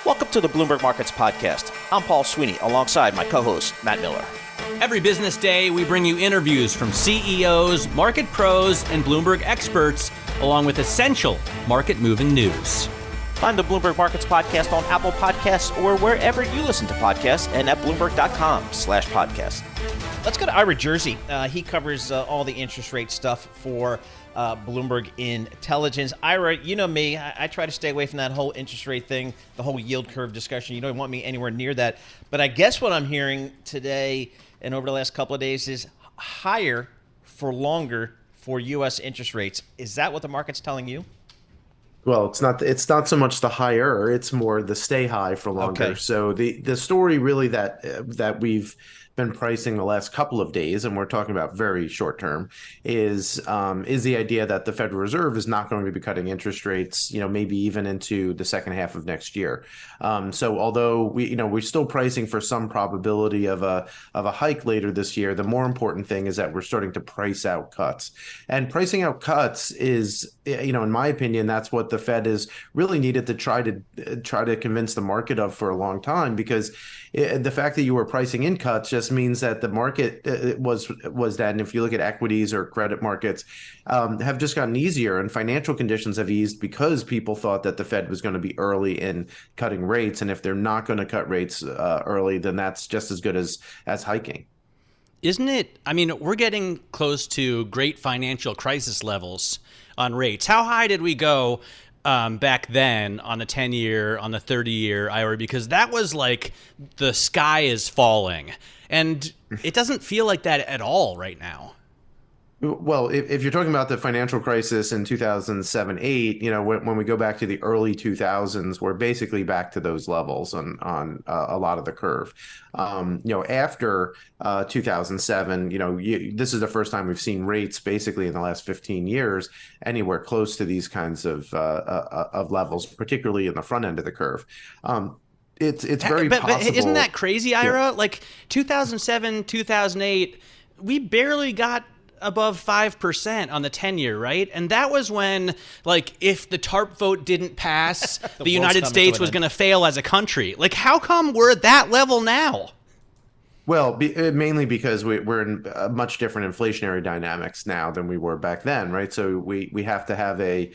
Welcome to the Bloomberg Markets Podcast. I'm Paul Sweeney, alongside my co-host, Matt Miller. Every business day, we bring you interviews from CEOs, market pros, and Bloomberg experts, along with essential market-moving news. Find the Bloomberg Markets Podcast on Apple Podcasts or wherever you listen to podcasts and at Bloomberg.com/podcast. Let's go to Ira Jersey. He covers all the interest rate stuff for Bloomberg Intelligence. Ira, you know me. I try to stay away from that whole interest rate thing, the whole yield curve discussion. You don't want me anywhere near that. But I guess what I'm hearing today and over the last couple of days is higher for longer for U.S. interest rates. Is that what the market's telling you? Well, it's not so much the higher, it's more the stay high for longer. Okay. So the story really that we've been pricing the last couple of days, and we're talking about very short term, is the idea that the Federal Reserve is not going to be cutting interest rates, maybe even into the second half of next year. So although we're still pricing for some probability of a hike later this year, the more important thing is that we're starting to price out cuts. And pricing out cuts is, in my opinion, that's what the Fed is really needed to try to convince the market of for a long time, because the fact that you were pricing in cuts just means that the market was that. And if you look at equities or credit markets, have just gotten easier, and financial conditions have eased because people thought that the Fed was going to be early in cutting rates. And if they're not going to cut rates early, then that's just as good as hiking. Isn't it? I mean, we're getting close to great financial crisis levels on rates. How high did we go back then on the 10-year, on the 30-year, Ira? Because that was like the sky is falling. And it doesn't feel like that at all right now. Well, if you're talking about the financial crisis in 2007-8, when we go back to the early 2000s, we're basically back to those levels on a lot of the curve. After 2007, this is the first time we've seen rates basically in the last 15 years anywhere close to these kinds of levels, particularly in the front end of the curve. It's very possible. But isn't that crazy, Ira? Yeah. Like 2007, 2008, we barely got above 5% on the 10-year, right? And that was when, like, if the TARP vote didn't pass, the United States was going to fail as a country. Like, how come we're at that level now? Well, mainly because we're in much different inflationary dynamics now than we were back then, right? So we have to have a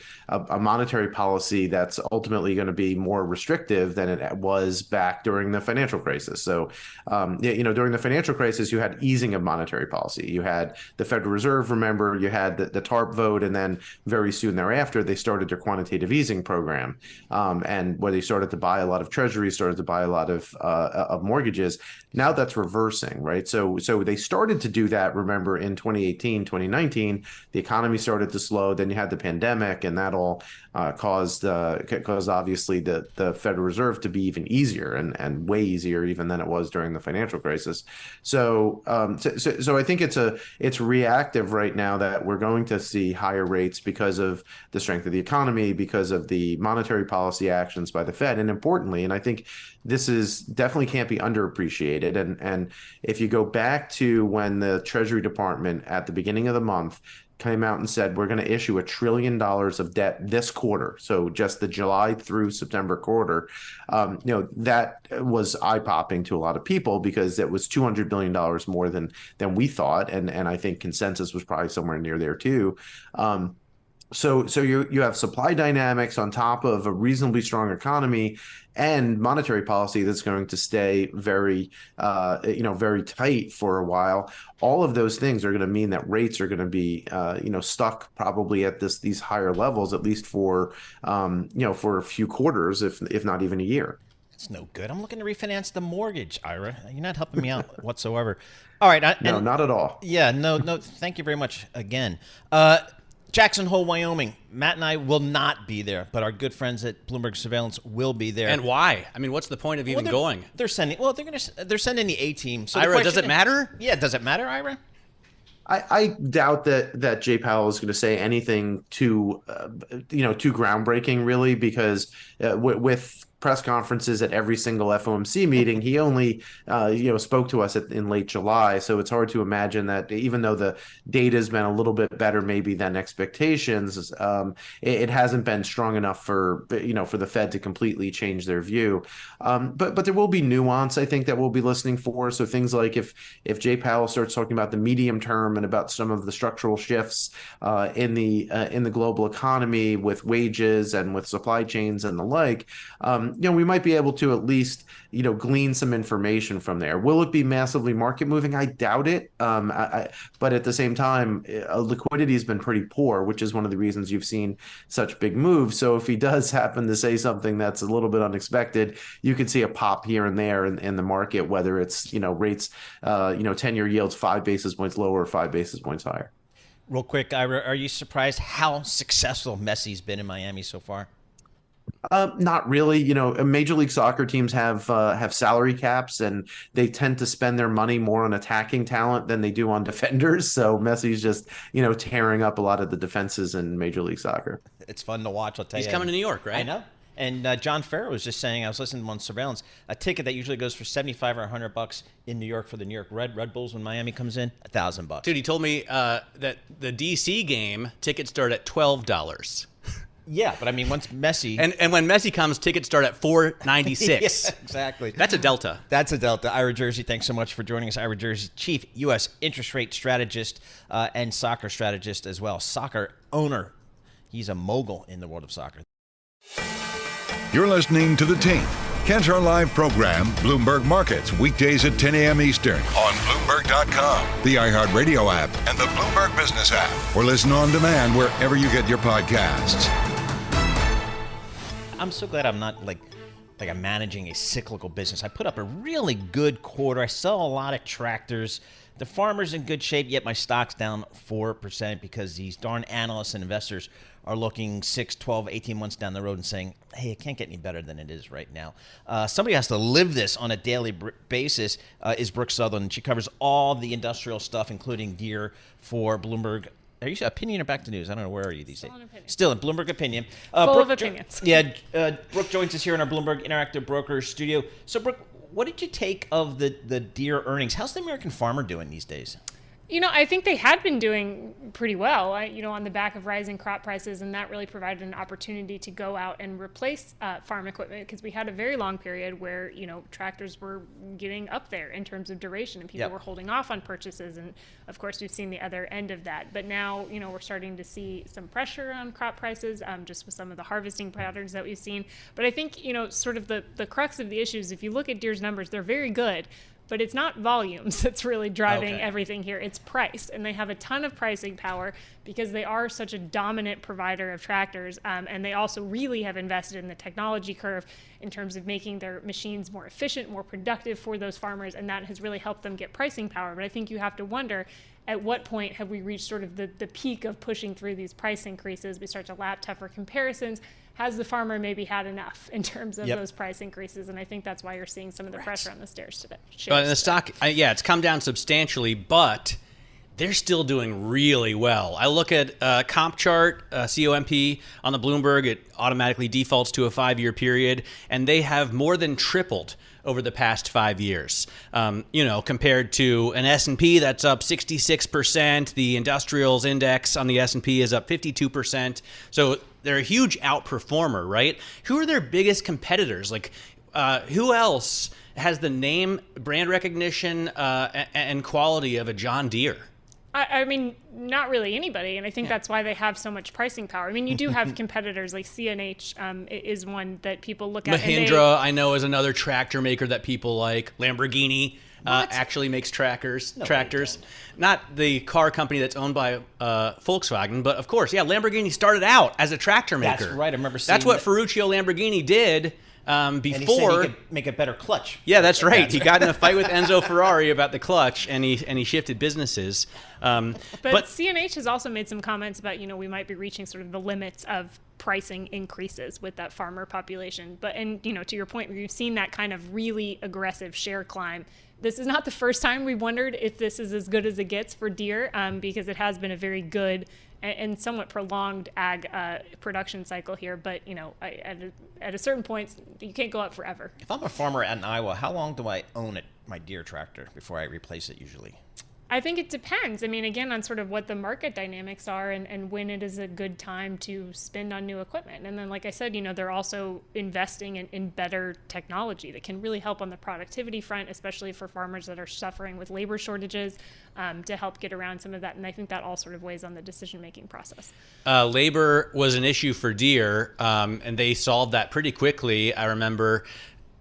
monetary policy that's ultimately going to be more restrictive than it was back during the financial crisis. So, during the financial crisis, you had easing of monetary policy. You had the Federal Reserve, remember, you had the TARP vote, and then very soon thereafter, they started their quantitative easing program, and where they started to buy a lot of treasuries, started to buy a lot of mortgages. Now that's reversing, right? So they started to do that, remember, in 2018, 2019, the economy started to slow. Then you had the pandemic, and that all caused obviously the Federal Reserve to be even easier and way easier even than it was during the financial crisis. So I think it's reactive right now that we're going to see higher rates because of the strength of the economy, because of the monetary policy actions by the Fed, and importantly, and I think this is definitely can't be underappreciated. And if you go back to when the Treasury Department at the beginning of the month came out and said, we're going to issue $1 trillion of debt this quarter, so just the July through September quarter, that was eye-popping to a lot of people because it was $200 billion more than we thought. And I think consensus was probably somewhere near there too. So you have supply dynamics on top of a reasonably strong economy and monetary policy that's going to stay very tight for a while. All of those things are going to mean that rates are going to be, stuck probably at these higher levels, at least for a few quarters, if not even a year. That's no good. I'm looking to refinance the mortgage, Ira. You're not helping me out whatsoever. All right. No, not at all. Yeah, no. Thank you very much again. Jackson Hole, Wyoming. Matt and I will not be there, but our good friends at Bloomberg Surveillance will be there. And why? I mean, what's the point of even going? They're sending the A team. So Ira, does it matter? Yeah, does it matter, Ira? I doubt that Jay Powell is going to say anything too groundbreaking, really, because with press conferences at every single FOMC meeting. He only spoke to us in late July, so it's hard to imagine that even though the data has been a little bit better maybe than expectations, it hasn't been strong enough for the Fed to completely change their view. But there will be nuance, I think, that we'll be listening for. So things like if Jay Powell starts talking about the medium term and about some of the structural shifts in the global economy with wages and with supply chains and the like, we might be able to at least glean some information from there. Will it be massively market moving? I doubt it. But at the same time, liquidity has been pretty poor, which is one of the reasons you've seen such big moves. So if he does happen to say something that's a little bit unexpected, you could see a pop here and there in the market, whether it's rates, 10-year yields 5 basis points lower or 5 basis points higher. Real quick, Ira, are you surprised how successful Messi's been in Miami so far? Not really. Major League Soccer teams have salary caps, and they tend to spend their money more on attacking talent than they do on defenders. So Messi's just tearing up a lot of the defenses in Major League Soccer. It's fun to watch. I'll tell you. He's coming to New York, right? I know. And John Farrow was just saying, I was listening to him on Surveillance, a ticket that usually goes for $75 or $100 in New York for the New York Red Bulls when Miami comes in, $1,000. Dude, he told me that the DC game tickets start at $12. Yeah, but I mean, once Messi and when Messi comes, tickets start at $4.96. Yeah, exactly. That's a delta. That's a delta. Ira Jersey, thanks so much for joining us. Ira Jersey, Chief U.S. Interest Rate Strategist and Soccer Strategist as well. Soccer owner. He's a mogul in the world of soccer. You're listening to The Tape. Catch our live program, Bloomberg Markets, weekdays at 10 a.m. Eastern on Bloomberg.com, the iHeartRadio app, and the Bloomberg Business app, or listen on demand wherever you get your podcasts. I'm so glad I'm not like I'm managing a cyclical business. I put up a really good quarter. I sell a lot of tractors. The farmer's in good shape, yet my stock's down 4% because these darn analysts and investors are looking 6, 12, 18 months down the road and saying, hey, it can't get any better than it is right now. Somebody has to live this on a daily basis is Brooke Sutherland. She covers all the industrial stuff, including Deere for Bloomberg. Are you Opinion or Back to News? I don't know. Where are you these days? Still in Bloomberg Opinion. Full of opinions. Brooke joins us here in our Bloomberg Interactive Brokers studio. So, Brooke, what did you take of the Deere earnings? How's the American farmer doing these days? I think they had been doing pretty well, on the back of rising crop prices, and that really provided an opportunity to go out and replace farm equipment, because we had a very long period where, tractors were getting up there in terms of duration and people were holding off on purchases. And of course, we've seen the other end of that. But now, we're starting to see some pressure on crop prices just with some of the harvesting patterns that we've seen. But I think, sort of the crux of the issue is if you look at Deere's numbers, they're very good. But it's not volumes that's really driving everything here. It's price. And they have a ton of pricing power because they are such a dominant provider of tractors. And they also really have invested in the technology curve in terms of making their machines more efficient, more productive for those farmers. And that has really helped them get pricing power. But I think you have to wonder, at what point have we reached sort of the peak of pushing through these price increases? We start to lap tougher comparisons. Has the farmer maybe had enough in terms of those price increases? And I think that's why you're seeing some of the pressure on the shares today. And the stock, it's come down substantially, but they're still doing really well. I look at comp chart, COMP on the Bloomberg. It automatically defaults to a 5-year period, and they have more than tripled over the past 5 years. Compared to an S&P that's up 66%, the industrials index on the S&P is up 52%. So they're a huge outperformer, right? Who are their biggest competitors? Who else has the name, brand recognition, and quality of a John Deere? I mean, not really anybody, and I think that's why they have so much pricing power. I mean, you do have competitors like CNH is one that people look at. Mahindra, I know, is another tractor maker that people like. Lamborghini actually makes tractors. Not the car company that's owned by Volkswagen, but of course, Lamborghini started out as a tractor maker. That's right. I remember seeing that's what Ferruccio Lamborghini did. Before, and he said he could make a better clutch. Yeah, that's right. He got in a fight with Enzo Ferrari about the clutch, and he shifted businesses. But CNH has also made some comments about we might be reaching sort of the limits of pricing increases with that farmer population. And to your point, we've seen that kind of really aggressive share climb. This is not the first time we wondered if this is as good as it gets for Deere, because it has been a very good and somewhat prolonged ag production cycle here. But, at a certain point, you can't go up forever. If I'm a farmer in Iowa, how long do I own my Deere tractor before I replace it usually? I think it depends. I mean, again, on sort of what the market dynamics are and when it is a good time to spend on new equipment. And then, like I said, they're also investing in better technology that can really help on the productivity front, especially for farmers that are suffering with labor shortages, to help get around some of that. And I think that all sort of weighs on the decision-making process. Labor was an issue for Deere, and they solved that pretty quickly. I remember.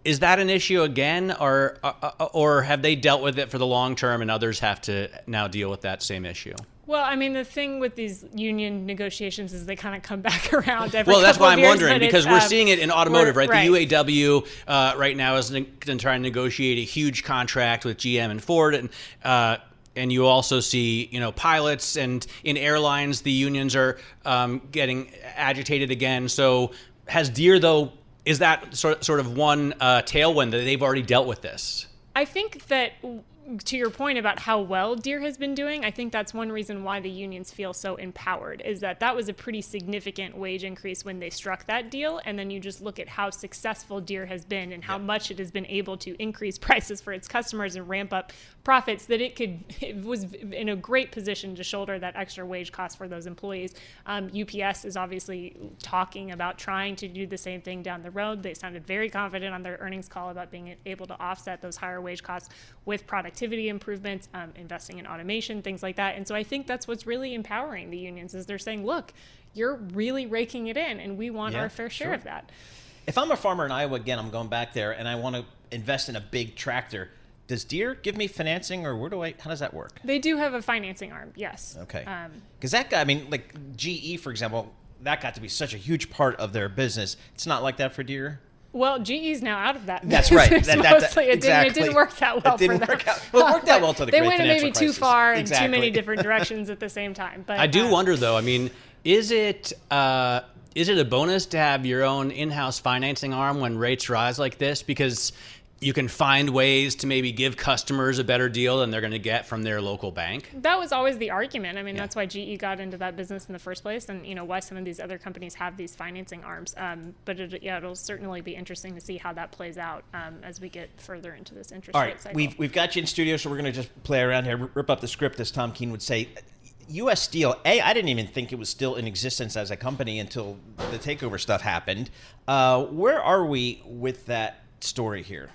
Is that an issue again, or have they dealt with it for the long term and others have to now deal with that same issue? Well, I mean, the thing with these union negotiations is they kind of come back around every Well, that's couple why of I'm years, wondering, because we're seeing it in automotive, right? Right. The UAW right now is trying to negotiate a huge contract with GM and Ford, and you also see, pilots, and in airlines, the unions are getting agitated again. So has Deere, though, is that sort of one tailwind that they've already dealt with this? I think that, to your point about how well Deere has been doing, I think that's one reason why the unions feel so empowered, is that was a pretty significant wage increase when they struck that deal. And then you just look at how successful Deere has been and how much it has been able to increase prices for its customers and ramp up profits, that it was in a great position to shoulder that extra wage cost for those employees. UPS is obviously talking about trying to do the same thing down the road. They sounded very confident on their earnings call about being able to offset those higher wage costs with productivity improvements, investing in automation, things like that. And so I think that's what's really empowering the unions, is they're saying, look, you're really raking it in, and we want our fair share of that. If I'm a farmer in Iowa, again, I'm going back there, and I want to invest in a big tractor, does Deere give me financing, or how does that work? They do have a financing arm, yes. Okay. Because that guy, I mean, like GE, for example, that got to be such a huge part of their business. It's not like that for Deere? Well, GE's now out of that. That's right. Mostly, it didn't work that well it didn't for them. Work out. Well, it worked out well to the They great went financial maybe crisis. too far in Exactly. too many different directions at the same time. But I do wonder, though. I mean, is it a bonus to have your own in-house financing arm when rates rise like this? Because you can find ways to maybe give customers a better deal than they're going to get from their local bank. That was always the argument. I mean, that's why GE got into that business in the first place, and why some of these other companies have these financing arms. But it'll certainly be interesting to see how that plays out as we get further into this interest rate cycle. We've got you in studio, so we're going to just play around here, rip up the script, as Tom Keene would say. U.S. Steel, I didn't even think it was still in existence as a company until the takeover stuff happened. Where are we with that story here?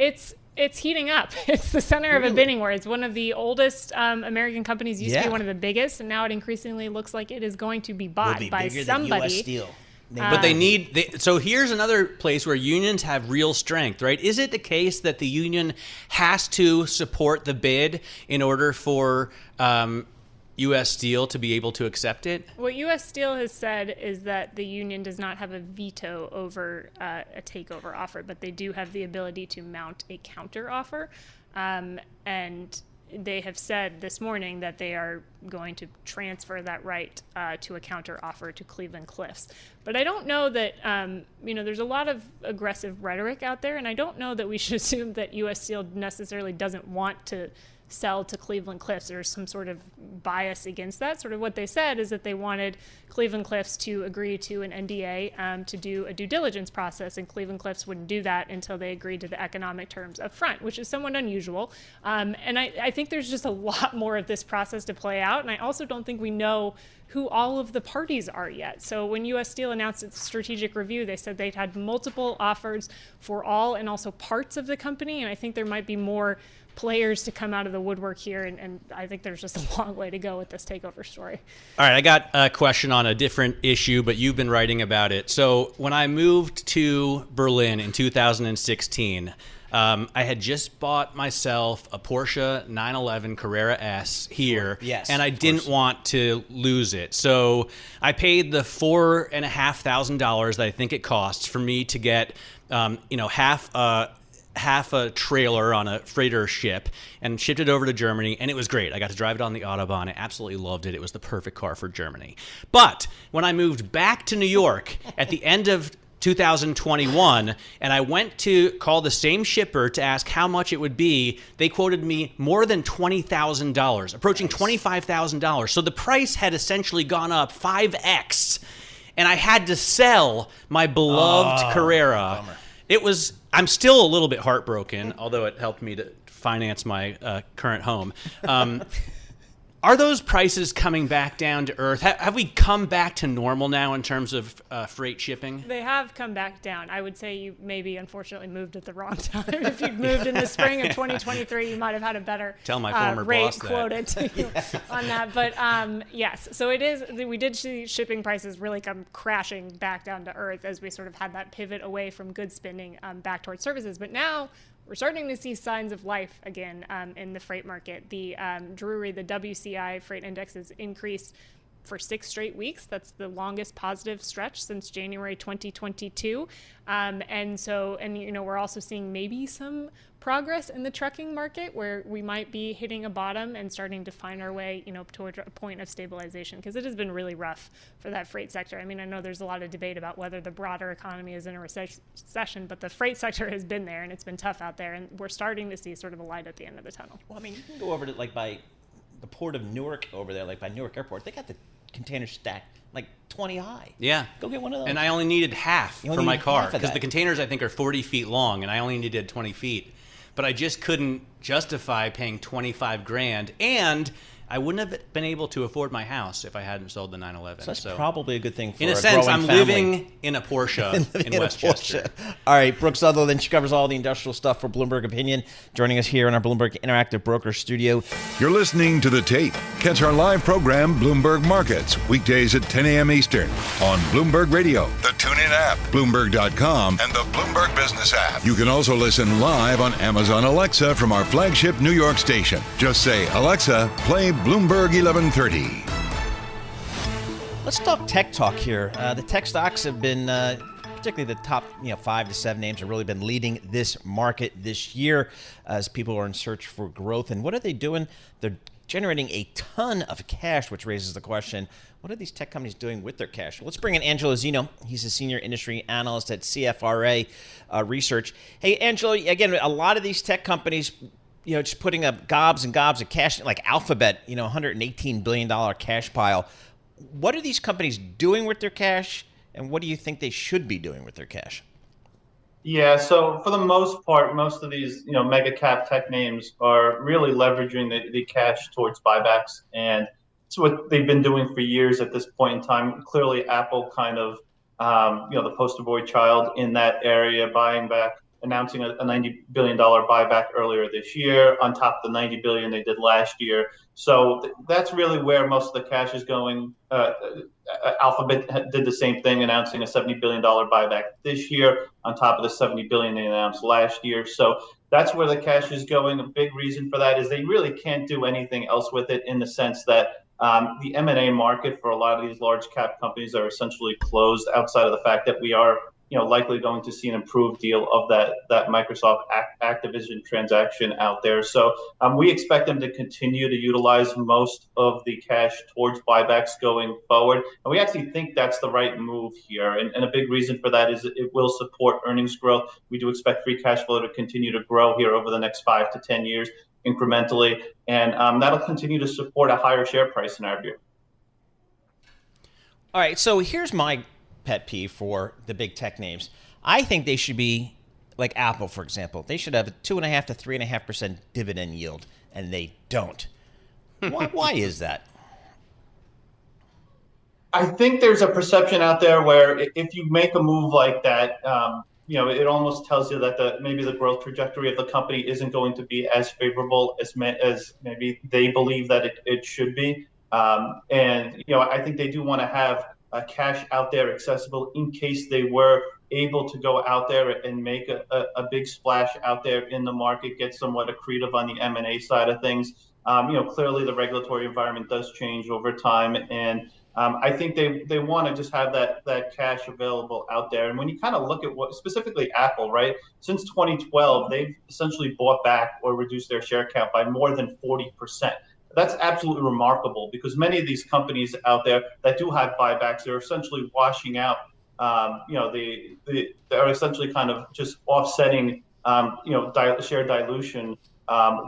It's heating up. It's the center of a bidding war. It's one of the oldest American companies. Used to be one of the biggest, and now it increasingly looks like it is going to be bought by somebody. Than US Steel. But so here's another place where unions have real strength, right? Is it the case that the union has to support the bid in order for U.S. Steel to be able to accept it? What U.S. Steel has said is that the union does not have a veto over a takeover offer, but they do have the ability to mount a counter offer. And they have said this morning that they are going to transfer that right to a counter offer to Cleveland-Cliffs. But I don't know that, there's a lot of aggressive rhetoric out there, and I don't know that we should assume that U.S. Steel necessarily doesn't want to sell to Cleveland-Cliffs. There's some sort of bias against that. Sort of what they said is that they wanted Cleveland-Cliffs to agree to an NDA to do a due diligence process, and Cleveland-Cliffs wouldn't do that until they agreed to the economic terms up front, which is somewhat unusual. And I think there's just a lot more of this process to play out, and I also don't think we know who all of the parties are yet. So when U.S. Steel announced its strategic review, they said they'd had multiple offers for all and also parts of the company, and I think there might be more players to come out of the woodwork here, and I think there's just a long way to go with this takeover story. All right, I got a question on a different issue, but you've been writing about it. So when I moved to Berlin in 2016, I had just bought myself a Porsche 911 Carrera S here, and I didn't want to lose it. So I paid the $4,500 that I think it costs for me to get, half a trailer on a freighter ship and shipped it over to Germany, and it was great. I got to drive it on the Autobahn. I absolutely loved it. It was the perfect car for Germany. But when I moved back to New York at the end of 2021, and I went to call the same shipper to ask how much it would be. They quoted me more than $20,000, approaching $25,000. So the price had essentially gone up 5x, and I had to sell my beloved Carrera. Bummer. I'm still a little bit heartbroken, although it helped me to finance my current home. Are those prices coming back down to earth? Have we come back to normal now in terms of freight shipping? They have come back down. I would say you maybe unfortunately moved at the wrong time. If you'd moved in the spring of 2023, you might have had a better Tell my former rate boss that. quoted to you on that. But yes, so it is. We did see shipping prices really come crashing back down to earth as we sort of had that pivot away from goods spending back towards services. But now we're starting to see signs of life again in the freight market. The Drury, the WCI freight index has increased for 6 straight weeks. That's the longest positive stretch since January 2022. We're also seeing maybe some progress in the trucking market where we might be hitting a bottom and starting to find our way, toward a point of stabilization, because it has been really rough for that freight sector. I mean, I know there's a lot of debate about whether the broader economy is in a recession, but the freight sector has been there and it's been tough out there, and we're starting to see sort of a light at the end of the tunnel. Well, I mean, you can go over to by the port of Newark over there, by Newark Airport. They got the containers stacked 20 high. Yeah. Go get one of those. And I only needed half for my car because the containers I think are 40 feet long and I only needed 20 feet. But I just couldn't justify paying $25,000, and I wouldn't have been able to afford my house if I hadn't sold the 911. So that's probably a good thing for in a sense, I'm family. Living in a Porsche in Westchester. All right, Brooke Sutherland, she covers all the industrial stuff for Bloomberg Opinion, joining us here in our Bloomberg Interactive Broker Studio. You're listening to The Tape. Catch our live program, Bloomberg Markets, weekdays at 10 a.m. Eastern on Bloomberg Radio, the TuneIn app, Bloomberg.com, and the Bloomberg Business app. You can also listen live on Amazon Alexa from our flagship New York station. Just say, Alexa, play Bloomberg 1130. Let's talk tech talk here. The tech stocks have been, particularly the top 5 to 7 names, have really been leading this market this year as people are in search for growth. And what are they doing? They're generating a ton of cash, which raises the question, what are these tech companies doing with their cash? Let's bring in Angelo Zino. He's a senior industry analyst at CFRA Research. Hey, Angelo, again, a lot of these tech companies, just putting up gobs and gobs of cash, like Alphabet, $118 billion cash pile. What are these companies doing with their cash, and what do you think they should be doing with their cash? Yeah, so for the most part, most of these, mega cap tech names are really leveraging the cash towards buybacks, and it's what they've been doing for years at this point in time. Clearly, Apple kind of, the poster boy child in that area, buying back, announcing a $90 billion buyback earlier this year on top of the $90 billion they did last year. So that's really where most of the cash is going. Alphabet did the same thing, announcing a $70 billion buyback this year on top of the $70 billion they announced last year. So that's where the cash is going. A big reason for that is they really can't do anything else with it, in the sense that the M&A market for a lot of these large cap companies are essentially closed, outside of the fact that we are likely going to see an improved deal of that Microsoft Activision transaction out there. So we expect them to continue to utilize most of the cash towards buybacks going forward. And we actually think that's the right move here. And a big reason for that is it will support earnings growth. We do expect free cash flow to continue to grow here over the next 5 to 10 years incrementally. And that'll continue to support a higher share price in our view. All right, so here's my pet peeve for the big tech names. I think they should be like Apple, for example. They should have a 2.5% to 3.5% dividend yield, and they don't. Why is that? I think there's a perception out there where if you make a move like that, it almost tells you that maybe the growth trajectory of the company isn't going to be as favorable as maybe they believe that it should be. I think they do want to have cash out there accessible in case they were able to go out there and make a big splash out there in the market, get somewhat accretive on the M&A side of things. Clearly the regulatory environment does change over time, and I think they want to just have that cash available out there. And when you kind of look at what specifically Apple, right, since 2012, they've essentially bought back or reduced their share count by more than 40%. That's absolutely remarkable, because many of these companies out there that do have buybacks are essentially washing out they're essentially kind of just offsetting, share dilution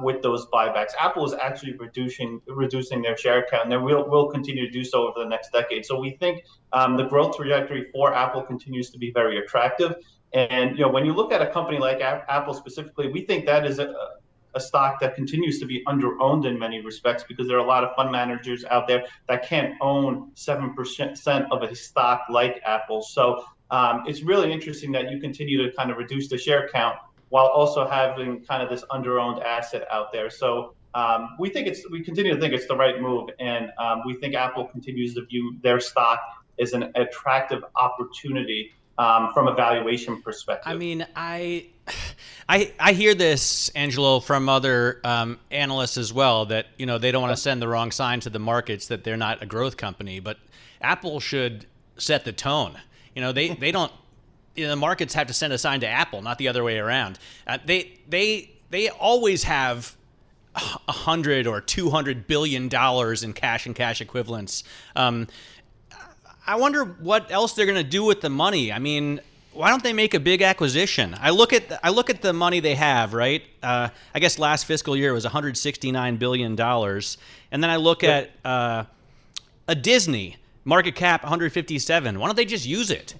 with those buybacks. Apple is actually reducing their share count, and they will continue to do so over the next decade. So we think the growth trajectory for Apple continues to be very attractive. And when you look at a company like Apple specifically, we think that is a stock that continues to be under-owned in many respects, because there are a lot of fund managers out there that can't own 7% of a stock like Apple. So it's really interesting that you continue to kind of reduce the share count while also having kind of this under-owned asset out there. So we continue to think it's the right move, and we think Apple continues to view their stock as an attractive opportunity from a valuation perspective. I mean, I hear this, Angelo, from other analysts as well, that they don't want to send the wrong sign to the markets that they're not a growth company, but Apple should set the tone. They don't. The markets have to send a sign to Apple, not the other way around. They always have $100 or $200 billion in cash and cash equivalents. I wonder what else they're going to do with the money. I mean, why don't they make a big acquisition? I look at the money they have, right? I guess last fiscal year it was $169 billion. And then I look at a Disney, market cap 157. Why don't they just use it?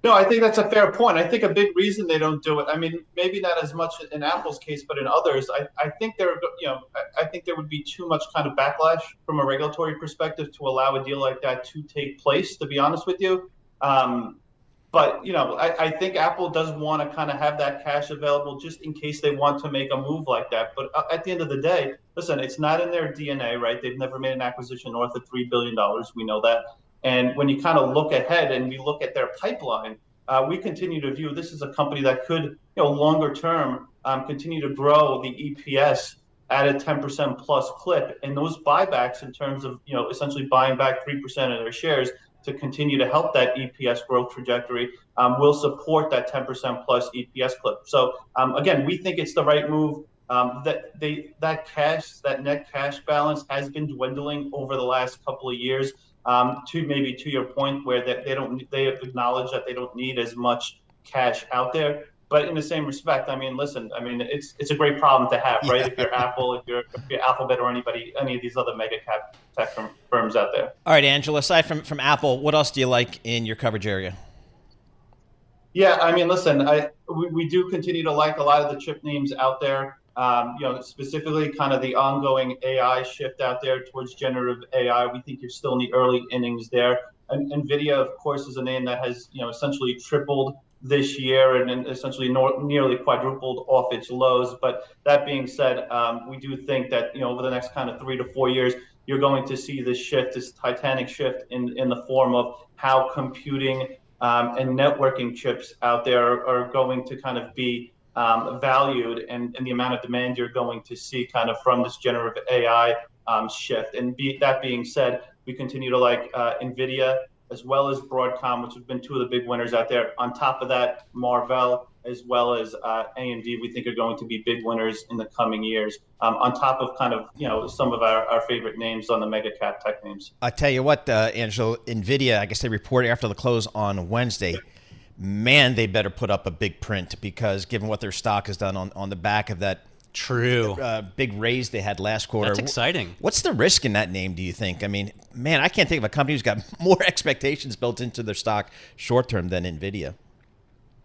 No, I think that's a fair point. I think a big reason they don't do it, I mean, maybe not as much in Apple's case, but in others, I think I think there would be too much kind of backlash from a regulatory perspective to allow a deal like that to take place, to be honest with you. But I think Apple does want to kind of have that cash available just in case they want to make a move like that. But at the end of the day, listen, it's not in their DNA, right? They've never made an acquisition north of $3 billion. We know that. And when you kind of look ahead and we look at their pipeline, we continue to view this as a company that could, longer term, continue to grow the EPS at a 10% plus clip. And those buybacks, in terms of essentially buying back 3% of their shares to continue to help that EPS growth trajectory, will support that 10% plus EPS clip. So again, we think it's the right move. That net cash balance has been dwindling over the last couple of years. To your point, where they acknowledge that they don't need as much cash out there. But in the same respect, I mean, listen, it's a great problem to have, right? If you're Apple, if you're Alphabet, or any of these other mega cap tech firms out there. All right, Angela, aside from Apple, what else do you like in your coverage area? Yeah, I mean, listen, we do continue to like a lot of the chip names out there. Specifically kind of the ongoing AI shift out there towards generative AI. We think you're still in the early innings there. And NVIDIA, of course, is a name that has essentially tripled this year and essentially nearly quadrupled off its lows. But that being said, we do think that over the next kind of 3 to 4 years, you're going to see this shift, this titanic shift in the form of how computing and networking chips out there are going to kind of be valued, and the amount of demand you're going to see kind of from this generative AI shift. And that being said, we continue to like NVIDIA as well as Broadcom, which have been two of the big winners out there. On top of that, Marvell as well as AMD, we think are going to be big winners in the coming years. On top of kind of some of our favorite names on the mega cap tech names. I tell you what, Angelo, NVIDIA, I guess they reported after the close on Wednesday. Man, they better put up a big print, because given what their stock has done on the back of that big raise they had last quarter. That's exciting. What's the risk in that name, do you think? I mean, man, I can't think of a company who's got more expectations built into their stock short term than NVIDIA.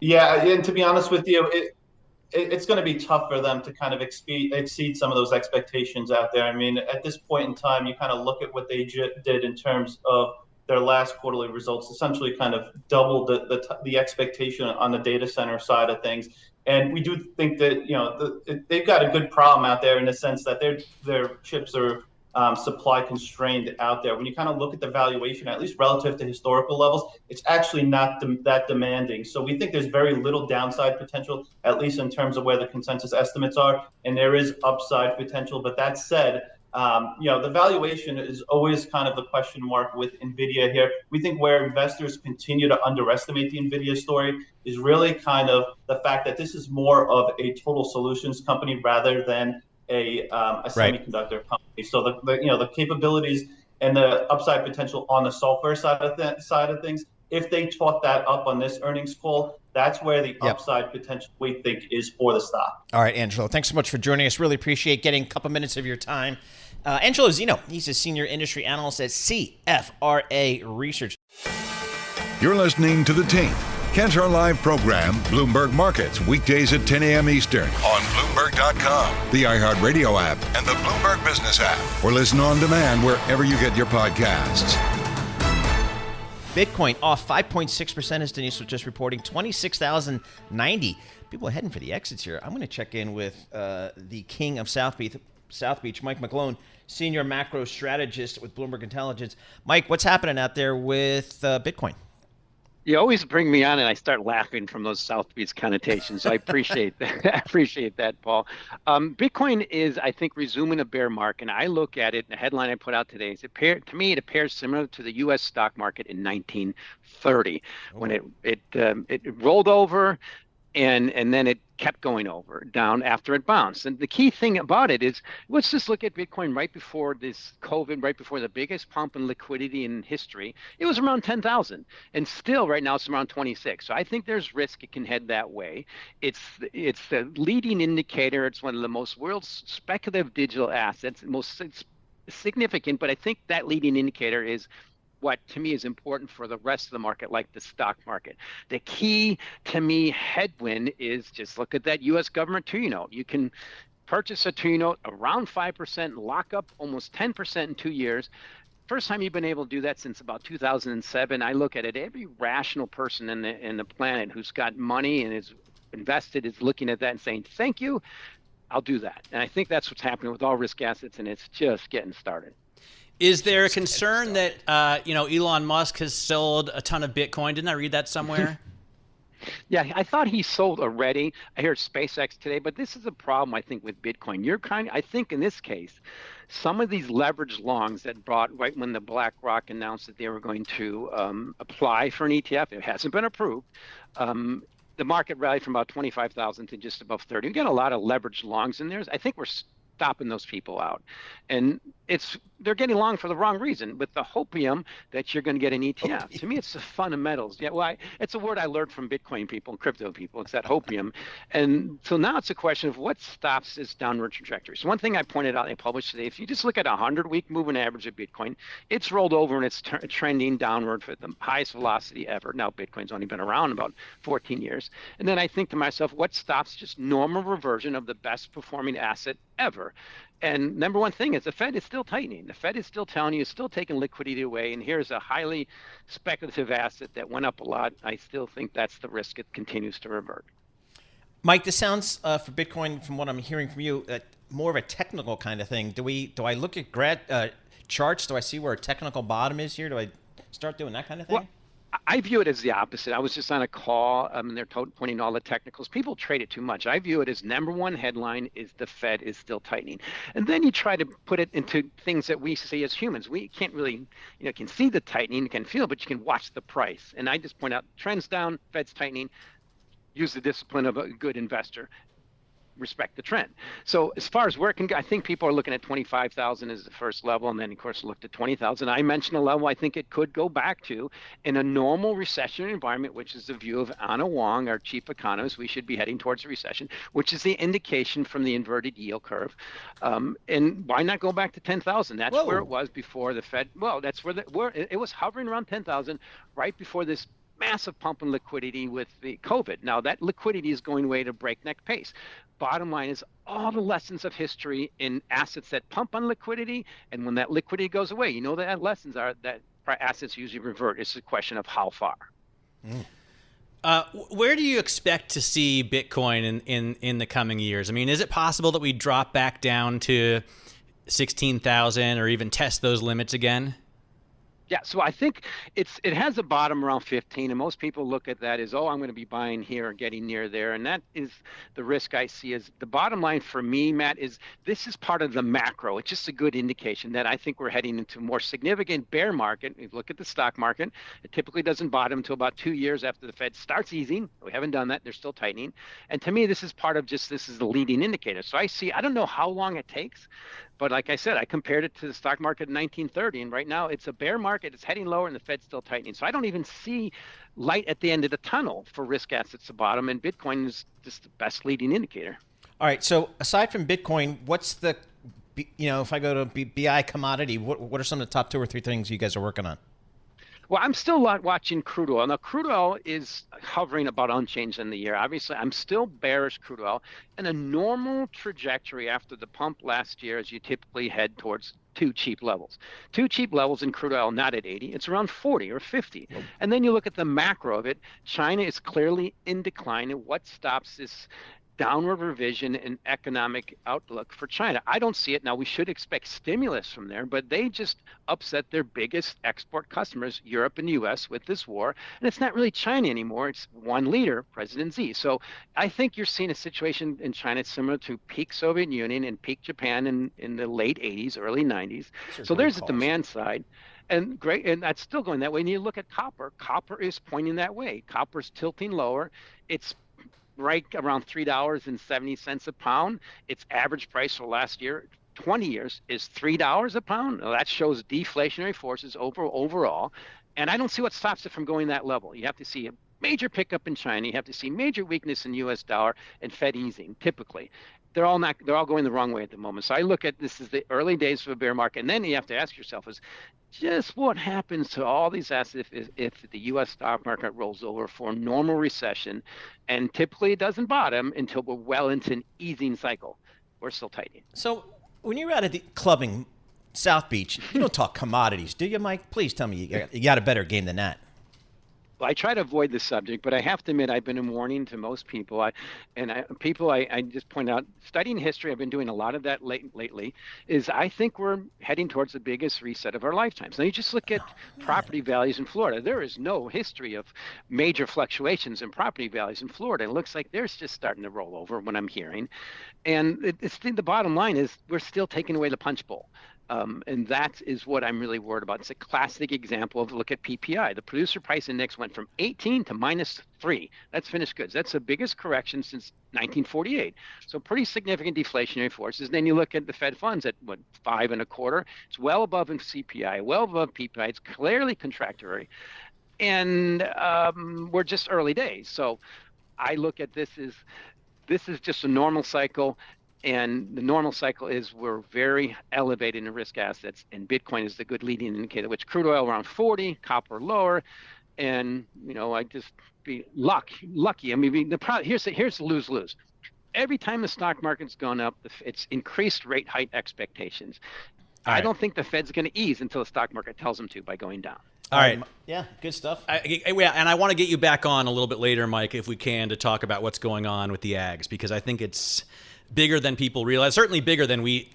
Yeah, and to be honest with you, it's going to be tough for them to kind of exceed some of those expectations out there. I mean, at this point in time, you kind of look at what they did in terms of their last quarterly results, essentially kind of doubled the expectation on the data center side of things. And we do think that they've got a good problem out there in the sense that their chips are supply constrained out there. When you kind of look at the valuation, at least relative to historical levels, it's actually not that demanding. So we think there's very little downside potential, at least in terms of where the consensus estimates are, and there is upside potential. But that said, the valuation is always kind of the question mark with NVIDIA here. We think where investors continue to underestimate the NVIDIA story is really kind of the fact that this is more of a total solutions company rather than a semiconductor company. So the capabilities and the upside potential on the sulfur side of things. If they talk that up on this earnings call, that's where the upside potential we think is for the stock. All right, Angelo, thanks so much for joining us. Really appreciate getting a couple minutes of your time. Angelo Zino, he's a senior industry analyst at CFRA Research. You're listening to The Tape. Catch our live program, Bloomberg Markets, weekdays at 10 a.m. Eastern on Bloomberg.com, the iHeartRadio app, and the Bloomberg Business app, or listen on demand wherever you get your podcasts. Bitcoin off 5.6%, as Denise was just reporting, 26,090. People are heading for the exits here. I'm going to check in with the king of South Beach, Mike McGlone, senior macro strategist with Bloomberg Intelligence. Mike, what's happening out there with Bitcoin? You always bring me on and I start laughing from those South Beach connotations. So I appreciate that. I appreciate that, Paul. Bitcoin is, I think, resuming a bear market. And I look at it, the headline I put out today is, to me, it appears similar to the US stock market in 1930, when it rolled over and then it kept going down after it bounced. And the key thing about it is, let's just look at Bitcoin right before this COVID, right before the biggest pump in liquidity in history. It was around 10,000, and still right now it's around 26. So I think there's risk it can head that way. It's the leading indicator. It's one of the most world's speculative digital assets, most significant. But I think that leading indicator is what to me is important for the rest of the market, like the stock market. The key to me headwind is just look at that U.S. government 2-year note. You can purchase a 2-year note around 5%, lock up almost 10% in 2 years. First time you've been able to do that since about 2007. I look at it, every rational person in the planet who's got money and is invested is looking at that and saying, thank you, I'll do that. And I think that's what's happening with all risk assets, and it's just getting started. Is there a concern that Elon Musk has sold a ton of Bitcoin? Didn't I read that somewhere? Yeah, I thought he sold already. I heard SpaceX today, but this is a problem, I think, with Bitcoin. I think in this case, some of these leveraged longs that brought right when the BlackRock announced that they were going to apply for an ETF, it hasn't been approved. The market rallied from about 25,000 to just above 30. We got a lot of leveraged longs in there. I think we're stopping those people out, and they're getting long for the wrong reason, with the hopium that you're going to get an ETF. To me, it's the fundamentals. Yeah, well, it's a word I learned from Bitcoin people and crypto people. It's that hopium, and so now it's a question of what stops this downward trajectory. So one thing I pointed out, I published today, if you just look at a 100-week moving average of Bitcoin, it's rolled over and it's trending downward for the highest velocity ever. Now Bitcoin's only been around about 14 years, and then I think to myself, what stops just normal reversion of the best performing asset ever? And number one thing is the Fed is still tightening. The Fed is still telling you, it's still taking liquidity away. And here's a highly speculative asset that went up a lot. I still think that's the risk it continues to revert. Mike, this sounds for Bitcoin, from what I'm hearing from you, more of a technical kind of thing. Do I look at charts? Do I see where a technical bottom is here? Do I start doing that kind of thing? Well, I view it as the opposite. I was just on a call, and they're pointing all the technicals. People trade it too much. I view it as number one headline is the Fed is still tightening. And then you try to put it into things that we see as humans. We can't really, can see the tightening, you can feel, but you can watch the price. And I just point out trends down, Fed's tightening, use the discipline of a good investor. Respect the trend. So as far as where it can go, I think people are looking at 25,000 as the first level, and then of course looked at 20,000. I mentioned a level I think it could go back to in a normal recessionary environment, which is the view of Anna Wong, our chief economist. We should be heading towards a recession, which is the indication from the inverted yield curve. And why not go back to 10,000? That's where it was before the Fed. Well, that's where it was hovering around 10,000 right before this massive pump in liquidity with the COVID. Now that liquidity is going away at a breakneck pace. Bottom line is all the lessons of history in assets that pump on liquidity, and when that liquidity goes away, that lessons are that assets usually revert. It's a question of how far. Where do you expect to see Bitcoin in the coming years? I mean, is it possible that we drop back down to 16,000 or even test those limits again? Yeah, so I think it has a bottom around 15, and most people look at that as, I'm going to be buying here or getting near there, and that is the risk I see. Is the bottom line for me, Matt, is this is part of the macro. It's just a good indication that I think we're heading into a more significant bear market. If you look at the stock market, it typically doesn't bottom until about 2 years after the Fed starts easing. We haven't done that. They're still tightening. And to me, this is part of this is the leading indicator. So I don't know how long it takes, But like I said, I compared it to the stock market in 1930, and right now it's a bear market. It's heading lower, and the Fed's still tightening. So I don't even see light at the end of the tunnel for risk assets at the bottom, and Bitcoin is just the best leading indicator. All right. So aside from Bitcoin, what's the, if I go to BI commodity, what are some of the top 2 or 3 things you guys are working on? Well, I'm still watching crude oil. Now, crude oil is hovering about unchanged in the year. Obviously, I'm still bearish crude oil. And a normal trajectory after the pump last year is you typically head towards 2 cheap levels. 2 cheap levels in crude oil, not at 80. It's around 40 or 50. And then you look at the macro of it. China is clearly in decline. And what stops this downward revision in economic outlook for China? I don't see it. Now, we should expect stimulus from there, but they just upset their biggest export customers, Europe and US, with this war. And it's not really China anymore. It's one leader, President Xi. So I think you're seeing a situation in China similar to peak Soviet Union and peak Japan in the late 80s, early 90s. So there's a demand side. And great, and that's still going that way. And you look at copper. Copper is pointing that way. Copper's tilting lower. It's right around $3.70 a pound. Its average price for last year, 20 years, is $3 a pound. Now, that shows deflationary forces overall. And I don't see what stops it from going that level. You have to see a major pickup in China. You have to see major weakness in US dollar and Fed easing, typically. They're all going the wrong way at the moment. So I look at this as the early days of a bear market. And then you have to ask yourself is just what happens to all these assets if the U.S. stock market rolls over for a normal recession, and typically it doesn't bottom until we're well into an easing cycle. We're still tightening. So when you're out at the clubbing South Beach, you don't talk commodities, do you, Mike? Please tell me you got a better game than that. Well, I try to avoid the subject, but I have to admit I've been a warning to most people. I just point out, studying history, I've been doing a lot of that lately, is I think we're heading towards the biggest reset of our lifetimes. Now, you just look at property values in Florida. There is no history of major fluctuations in property values in Florida. It looks like there's just starting to roll over what I'm hearing. And the bottom line is we're still taking away the punch bowl. And that is what I'm really worried about. It's a classic example of look at PPI. The producer price index went from 18 to -3. That's finished goods. That's the biggest correction since 1948. So pretty significant deflationary forces. And then you look at the Fed funds at 5 1/4. It's well above in CPI, well above PPI. It's clearly contractory. And we're just early days. So I look at this is just a normal cycle. And the normal cycle is we're very elevated in risk assets, and Bitcoin is the good leading indicator, which crude oil around 40, copper lower, and I just be lucky. I mean, here's the lose-lose. Every time the stock market's gone up, it's increased rate hike expectations. I don't think the Fed's going to ease until the stock market tells them to by going down. All right. Yeah, good stuff. And I want to get you back on a little bit later, Mike, if we can, to talk about what's going on with the ags, because I think it's bigger than people realize, certainly bigger than we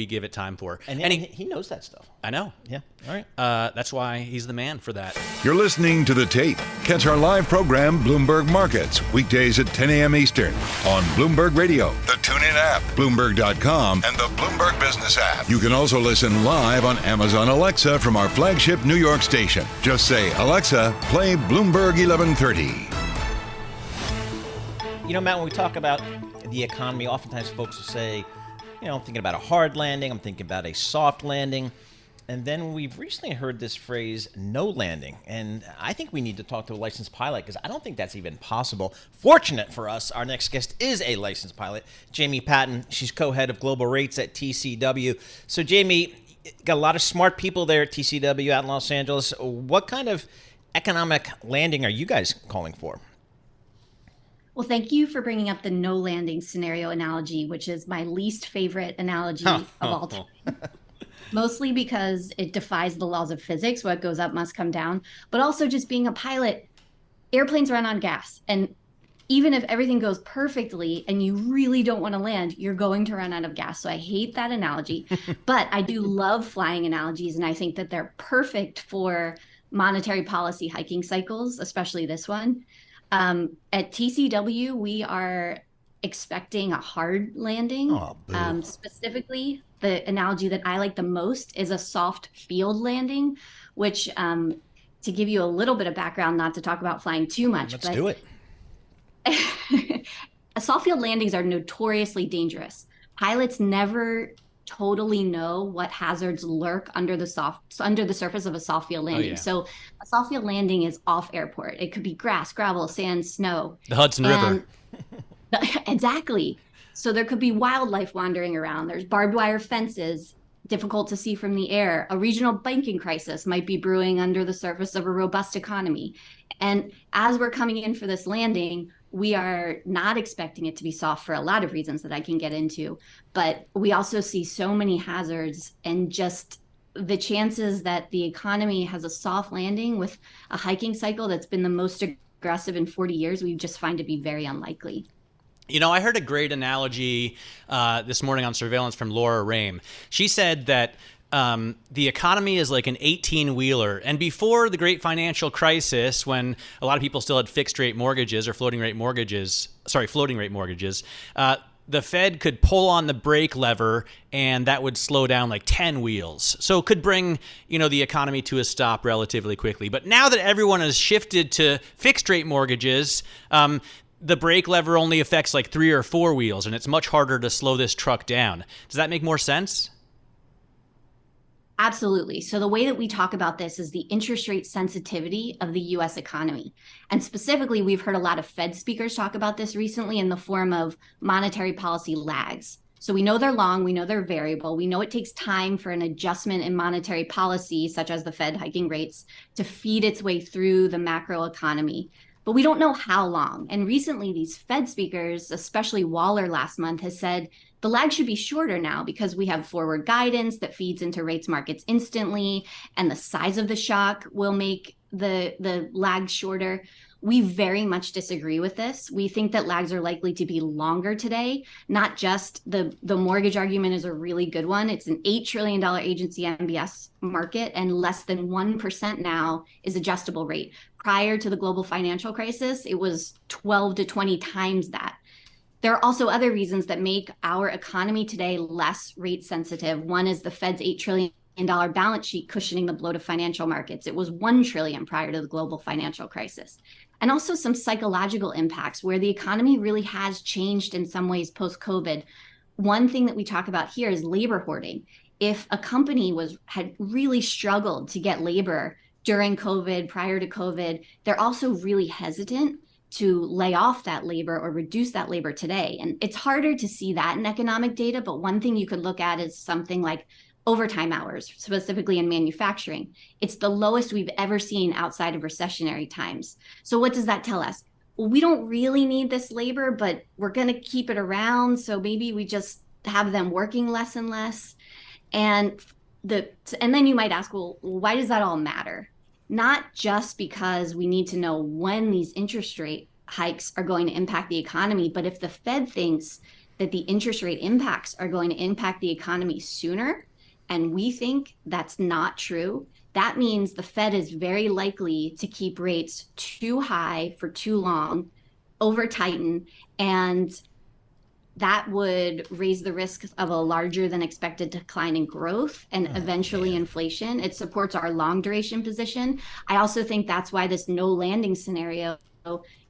give it time for. And he knows that stuff. I know. Yeah. All right. That's why he's the man for that. You're listening to The Tape. Catch our live program, Bloomberg Markets, weekdays at 10 a.m. Eastern on Bloomberg Radio, the TuneIn app, Bloomberg.com, and the Bloomberg Business app. You can also listen live on Amazon Alexa from our flagship New York station. Just say, Alexa, play Bloomberg 1130. Matt, when we talk about the economy, oftentimes folks will say, I'm thinking about a hard landing, I'm thinking about a soft landing. And then we've recently heard this phrase, no landing. And I think we need to talk to a licensed pilot because I don't think that's even possible. Fortunate for us, our next guest is a licensed pilot, Jamie Patton. She's co-head of global rates at TCW. So Jamie, got a lot of smart people there at TCW out in Los Angeles. What kind of economic landing are you guys calling for? Well, thank you for bringing up the no landing scenario analogy, which is my least favorite analogy of all time. Mostly because it defies the laws of physics. What goes up must come down. But also just being a pilot, airplanes run on gas. And even if everything goes perfectly and you really don't want to land, you're going to run out of gas. So I hate that analogy. But I do love flying analogies. And I think that they're perfect for monetary policy hiking cycles, especially this one. At TCW, we are expecting a hard landing. Specifically, the analogy that I like the most is a soft field landing, which, to give you a little bit of background, not to talk about flying too much. Let's do it. Soft field landings are notoriously dangerous. Pilots never totally know what hazards lurk under the surface of a soft field landing. So a soft field landing is off airport. It could be grass, gravel, sand, snow. The Hudson River. Exactly. So there could be wildlife wandering around. There's barbed wire fences, difficult to see from the air. A regional banking crisis might be brewing under the surface of a robust economy. And as we're coming in for this landing, we are not expecting it to be soft for a lot of reasons that I can get into. But we also see so many hazards, and just the chances that the economy has a soft landing with a hiking cycle that's been the most aggressive in 40 years, we just find to be very unlikely. You know, I heard a great analogy this morning on Surveillance from Laura Rame. She said that the economy is like an 18-wheeler. And before the great financial crisis, when a lot of people still had fixed rate mortgages or floating rate mortgages, the Fed could pull on the brake lever and that would slow down like 10 wheels. So it could bring, the economy to a stop relatively quickly. But now that everyone has shifted to fixed rate mortgages, the brake lever only affects like 3 or 4 wheels, and it's much harder to slow this truck down. Does that make more sense? Absolutely. So the way that we talk about this is the interest rate sensitivity of the US economy. And specifically, we've heard a lot of Fed speakers talk about this recently in the form of monetary policy lags. So we know they're long, we know they're variable, we know it takes time for an adjustment in monetary policy, such as the Fed hiking rates, to feed its way through the macro economy. But we don't know how long. And recently, these Fed speakers, especially Waller last month, has said the lag should be shorter now because we have forward guidance that feeds into rates markets instantly, and the size of the shock will make the lag shorter. We very much disagree with this. We think that lags are likely to be longer today. Not just the mortgage argument is a really good one. It's an $8 trillion agency MBS market, and less than 1% now is adjustable rate. Prior to the global financial crisis, it was 12 to 20 times that. There are also other reasons that make our economy today less rate sensitive. One is the Fed's $8 trillion balance sheet cushioning the bloat of financial markets. It was $1 trillion prior to the global financial crisis. And also some psychological impacts where the economy really has changed in some ways post-COVID. One thing that we talk about here is labor hoarding. If a company had really struggled to get labor during COVID, prior to COVID, they're also really hesitant to lay off that labor or reduce that labor today. And it's harder to see that in economic data, but one thing you could look at is something like overtime hours, specifically in manufacturing. It's the lowest we've ever seen outside of recessionary times. So what does that tell us? Well, we don't really need this labor, but we're going to keep it around. So maybe we just have them working less and less. And then you might ask, well, why does that all matter? Not just because we need to know when these interest rate hikes are going to impact the economy, but if the Fed thinks that the interest rate impacts are going to impact the economy sooner, and we think that's not true, that means the Fed is very likely to keep rates too high for too long, over tighten, and that would raise the risk of a larger than expected decline in growth and eventually inflation. It supports our long duration position. I also think that's why this no landing scenario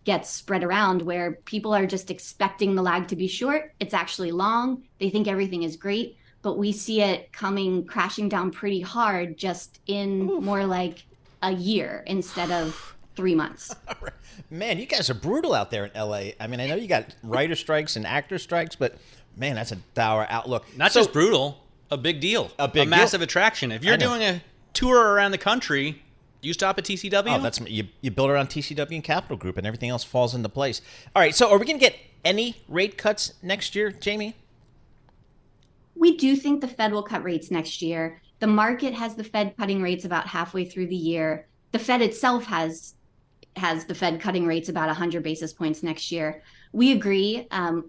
gets spread around, where people are just expecting the lag to be short. It's actually long. They think everything is great, but we see it coming crashing down pretty hard just in more like a year instead of 3 months. Man, you guys are brutal out there in LA. I mean, I know you got writer strikes and actor strikes, but man, that's a dour outlook. Not just brutal, a big deal. A massive attraction. If you're doing a tour around the country, you stop at TCW? Oh, that's you build around TCW and Capital Group, and everything else falls into place. All right, so are we going to get any rate cuts next year, Jamie? We do think the Fed will cut rates next year. The market has the Fed cutting rates about halfway through the year. The Fed itself has the Fed cutting rates about 100 basis points next year. We agree.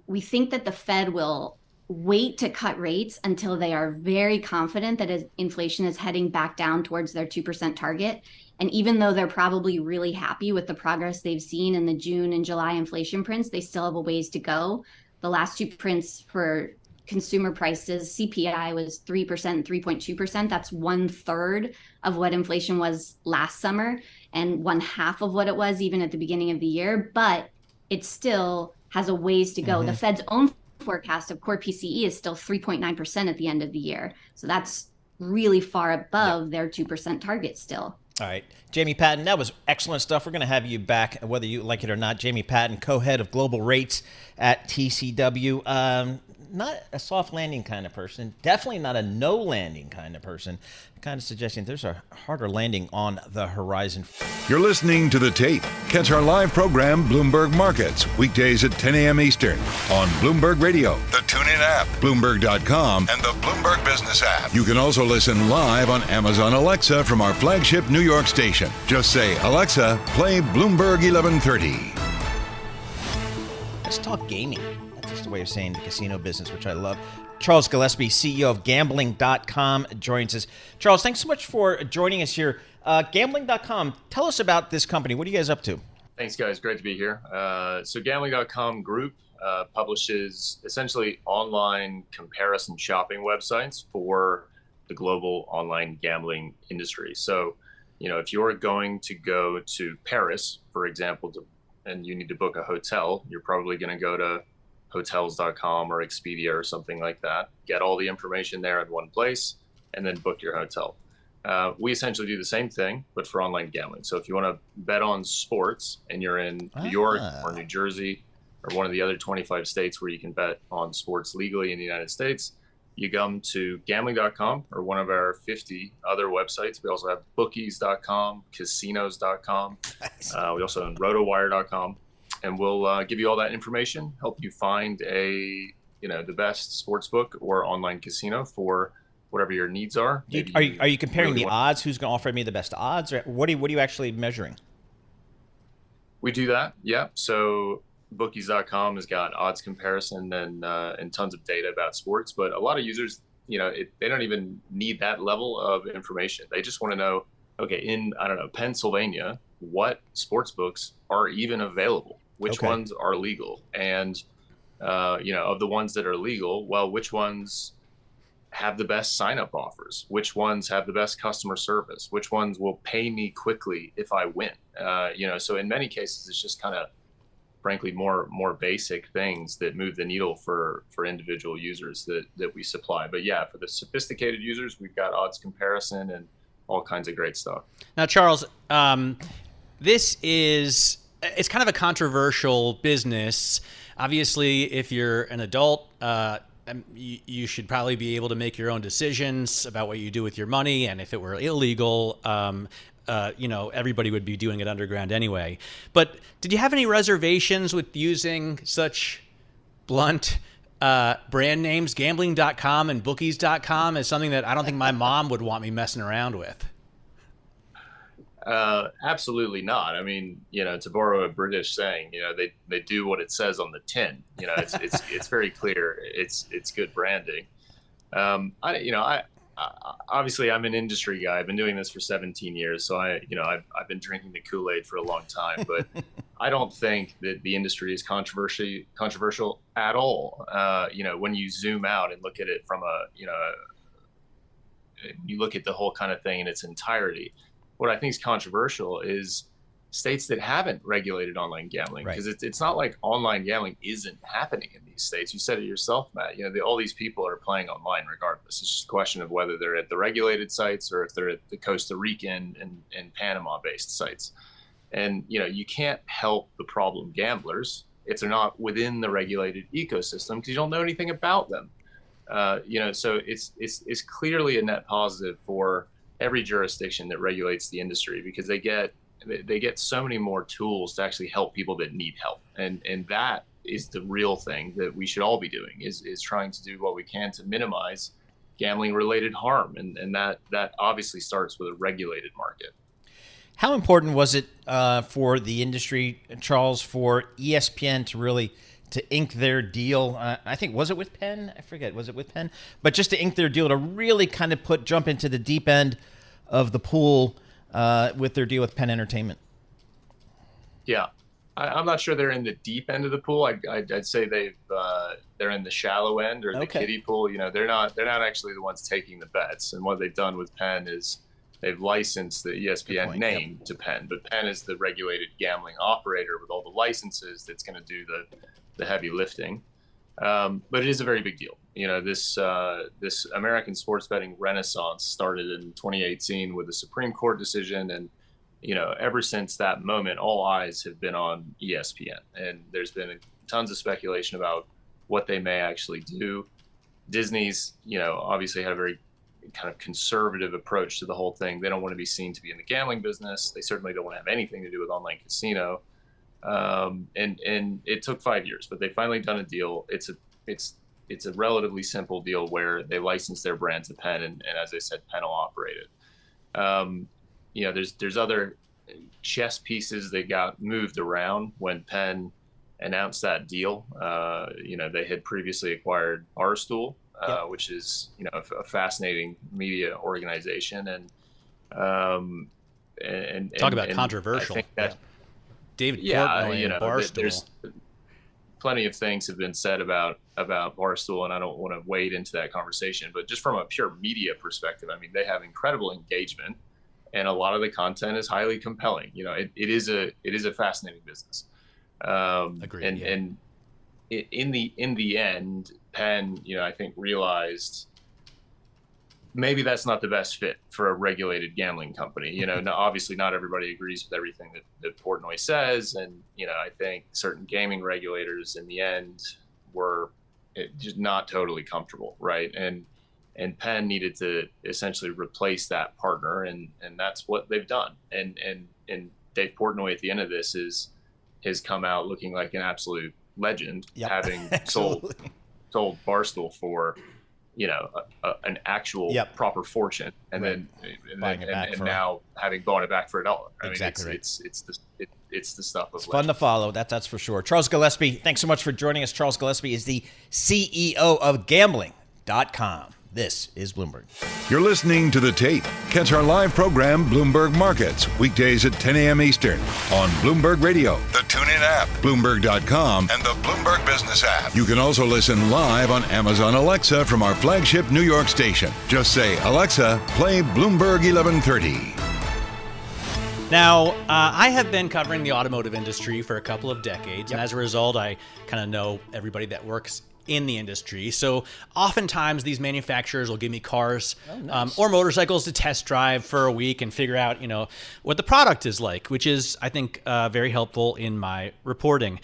We think that the Fed will wait to cut rates until they are very confident that inflation is heading back down towards their 2% target. And even though they're probably really happy with the progress they've seen in the June and July inflation prints, they still have a ways to go. The last two prints for consumer prices, CPI was 3% and 3.2%. That's 1/3 of what inflation was last summer and 1/2 of what it was even at the beginning of the year, but it still has a ways to go. The Fed's own forecast of core PCE is still 3.9% at the end of the year. So that's really far above their 2% target still. All right. Jamie Patton, that was excellent stuff. We're going to have you back, whether you like it or not. Jamie Patton, co-head of global rates at TCW. Not a soft landing kind of person. Definitely not a no landing kind of person. Kind of suggesting there's a harder landing on the horizon. You're listening to The Tape. Catch our live program, Bloomberg Markets, weekdays at 10 a.m. Eastern on Bloomberg Radio, the TuneIn app, Bloomberg.com, and the Bloomberg Business app. You can also listen live on Amazon Alexa from our flagship New York station. Just say, Alexa, play Bloomberg 1130. Let's talk gaming. That's just a way of saying the casino business, which I love. Charles Gillespie, CEO of Gambling.com, joins us. Charles, thanks so much for joining us here. Gambling.com, tell us about this company. What are you guys up to? Thanks, guys. Great to be here. So Gambling.com Group publishes essentially online comparison shopping websites for the global online gambling industry. So, if you're going to go to Paris, for example, and you need to book a hotel, you're probably going to go to hotels.com or Expedia or something like that, get all the information there in one place, and then book your hotel. We essentially do the same thing, but for online gambling. So if you want to bet on sports and you're in New York or New Jersey or one of the other 25 states where you can bet on sports legally in the United States, you come to gambling.com or one of our 50 other websites. We also have bookies.com, casinos.com. We also own rotowire.com. And we'll give you all that information, help you find the best sports book or online casino for whatever your needs are. Are you comparing the odds? Who's going to offer me the best odds? Or what are you actually measuring? We do that, yeah. So bookies.com has got odds comparison and tons of data about sports. But a lot of users, they don't even need that level of information. They just want to know, okay, in, Pennsylvania, what sports books are even available? Which ones are legal? And, of the ones that are legal, well, which ones have the best sign-up offers? Which ones have the best customer service? Which ones will pay me quickly if I win? So in many cases, it's just kind of, frankly, more basic things that move the needle for individual users that we supply. But yeah, for the sophisticated users, we've got odds comparison and all kinds of great stuff. Now, Charles, it's kind of a controversial business. Obviously, if you're an adult, you should probably be able to make your own decisions about what you do with your money. And if it were illegal, everybody would be doing it underground anyway. But did you have any reservations with using such blunt brand names, gambling.com and bookies.com, as something that I don't think my mom would want me messing around with? Absolutely not. I mean, to borrow a British saying, they do what it says on the tin. It's very clear. It's good branding. Obviously I'm an industry guy. I've been doing this for 17 years. So I've been drinking the Kool-Aid for a long time, but I don't think that the industry is controversial at all. When you zoom out and look at it from you look at the whole kind of thing in its entirety. What I think is controversial is states that haven't regulated online gambling, because it's not like online gambling isn't happening in these states. You said it yourself, Matt. All these people are playing online regardless. It's just a question of whether they're at the regulated sites or if they're at the Costa Rican and Panama-based sites. And you can't help the problem gamblers if they're not within the regulated ecosystem, because you don't know anything about them. So it's clearly a net positive for every jurisdiction that regulates the industry, because they get so many more tools to actually help people that need help. And that is the real thing that we should all be doing, is trying to do what we can to minimize gambling related harm. And that obviously starts with a regulated market. How important was it for the industry, Charles, for ESPN to ink their deal? I think, was it with Penn? I forget. Was it with Penn? But just to ink their deal, to really kind of jump into the deep end of the pool with their deal with Penn Entertainment. Yeah, I'm not sure they're in the deep end of the pool. I'd say they're in the shallow end, or the kiddie pool. They're not actually the ones taking the bets. And what they've done with Penn is they've licensed the ESPN name to Penn, but Penn is the regulated gambling operator with all the licenses that's going to do the heavy lifting. But it is a very big deal. This American sports betting renaissance started in 2018 with a Supreme Court decision, and ever since that moment, all eyes have been on ESPN, and there's been tons of speculation about what they may actually do. Disney's, obviously had a very kind of conservative approach to the whole thing. They don't want to be seen to be in the gambling business. They certainly don't want to have anything to do with online casino. And it took 5 years, but they finally done a deal. It's a relatively simple deal where they license their brand to Penn, and as I said, Penn will operate it. There's other chess pieces that got moved around when Penn announced that deal. They had previously acquired Barstool, which is a fascinating media organization, and talk about controversial. I think that, David Portnoy and Barstool. There's plenty of things have been said about Barstool, and I don't want to wade into that conversation. But just from a pure media perspective, I mean, they have incredible engagement, and a lot of the content is highly compelling. It is a fascinating business. Agreed. And in the end, Penn, I think realized maybe that's not the best fit for a regulated gambling company. Obviously not everybody agrees with everything that Portnoy says. And, I think certain gaming regulators in the end were just not totally comfortable. Right. And Penn needed to essentially replace that partner. And that's what they've done. And Dave Portnoy at the end of this has come out looking like an absolute legend, having sold Barstool for, an actual proper fortune, and then now having bought it back for $1. Exactly right. It's the stuff of it's fun to follow. That's for sure. Charles Gillespie, thanks so much for joining us. Charles Gillespie is the CEO of Gambling.com. This is Bloomberg. You're listening to The Tape. Catch our live program, Bloomberg Markets, weekdays at 10 a.m. Eastern on Bloomberg Radio, the TuneIn app, Bloomberg.com, and the Bloomberg Business app. You can also listen live on Amazon Alexa from our flagship New York station. Just say, Alexa, play Bloomberg 1130. Now, I have been covering the automotive industry for a couple of decades, and as a result, I kind of know everybody that works in the industry. So oftentimes these manufacturers will give me cars or motorcycles to test drive for a week and figure out, what the product is like, which is, I think, very helpful in my reporting.